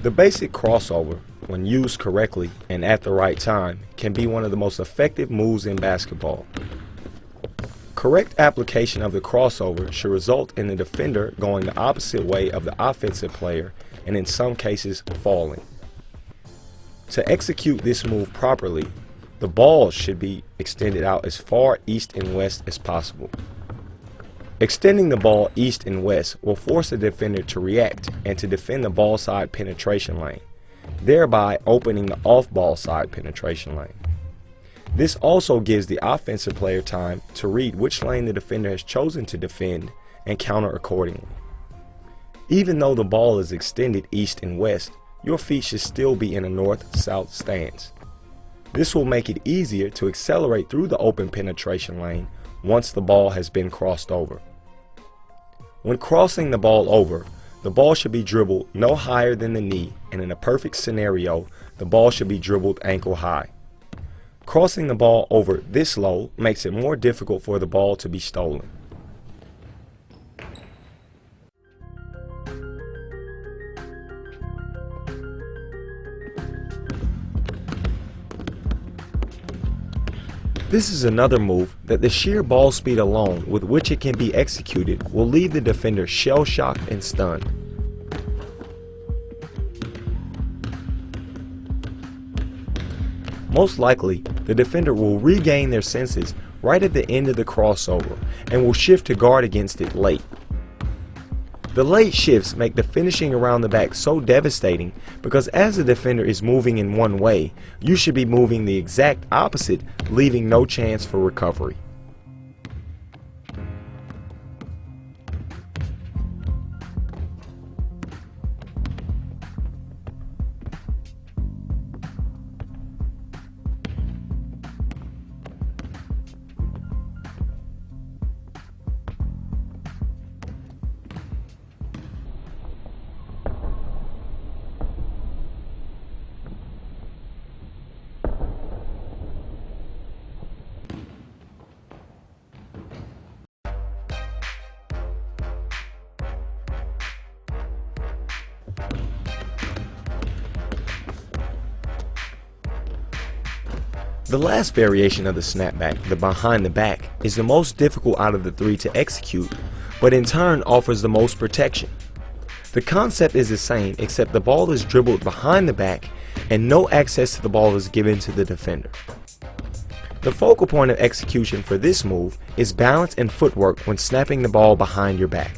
The basic crossover, when used correctly and at the right time, can be one of the most effective moves in basketball. Correct application of the crossover should result in the defender going the opposite way of the offensive player and in some cases falling. To execute this move properly, the ball should be extended out as far east and west as possible. Extending the ball east and west will force the defender to react and to defend the ball side penetration lane, thereby opening the off-ball side penetration lane. This also gives the offensive player time to read which lane the defender has chosen to defend and counter accordingly. Even though the ball is extended east and west, your feet should still be in a north-south stance. This will make it easier to accelerate through the open penetration lane once the ball has been crossed over. When crossing the ball over, the ball should be dribbled no higher than the knee, and in a perfect scenario, the ball should be dribbled ankle high. Crossing the ball over this low makes it more difficult for the ball to be stolen. This is another move that the sheer ball speed alone with which it can be executed will leave the defender shell-shocked and stunned. Most likely, the defender will regain their senses right at the end of the crossover and will shift to guard against it late. The late shifts make the finishing around the back so devastating because as the defender is moving in one way, you should be moving the exact opposite, leaving no chance for recovery. The last variation of the snapback, the behind the back, is the most difficult out of the three to execute, but in turn offers the most protection. The concept is the same except the ball is dribbled behind the back and no access to the ball is given to the defender. The focal point of execution for this move is balance and footwork when snapping the ball behind your back.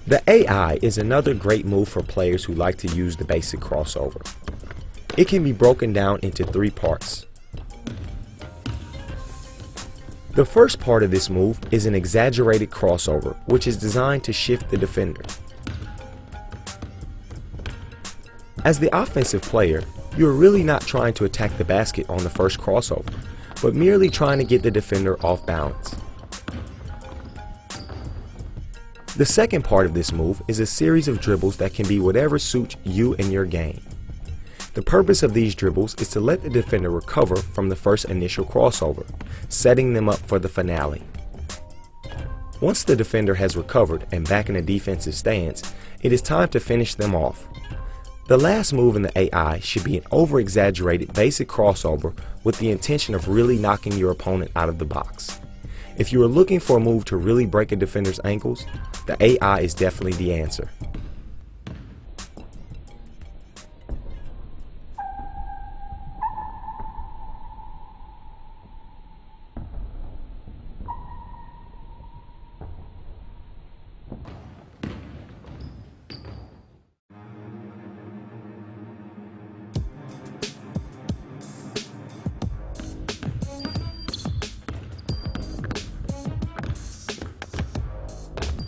The AI is another great move for players who like to use the basic crossover. It can be broken down into three parts. The first part of this move is an exaggerated crossover, which is designed to shift the defender. As the offensive player, you are really not trying to attack the basket on the first crossover, but merely trying to get the defender off balance. The second part of this move is a series of dribbles that can be whatever suits you and your game. The purpose of these dribbles is to let the defender recover from the first initial crossover, setting them up for the finale. Once the defender has recovered and back in a defensive stance, it is time to finish them off. The last move in the AI should be an over-exaggerated basic crossover with the intention of really knocking your opponent out of the box. If you are looking for a move to really break a defender's ankles, the AI is definitely the answer.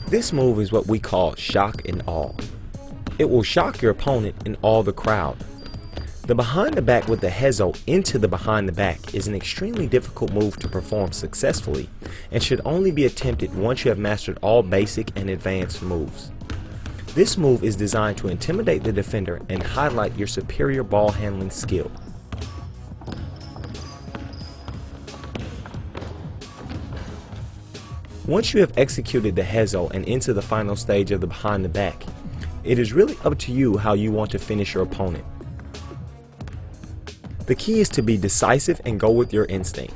This move is what we call shock and awe. It will shock your opponent and awe the crowd. The behind the back with the hezo into the behind the back is an extremely difficult move to perform successfully and should only be attempted once you have mastered all basic and advanced moves. This move is designed to intimidate the defender and highlight your superior ball handling skill. Once you have executed the hezo and into the final stage of the behind the back, it is really up to you how you want to finish your opponent. The key is to be decisive and go with your instinct.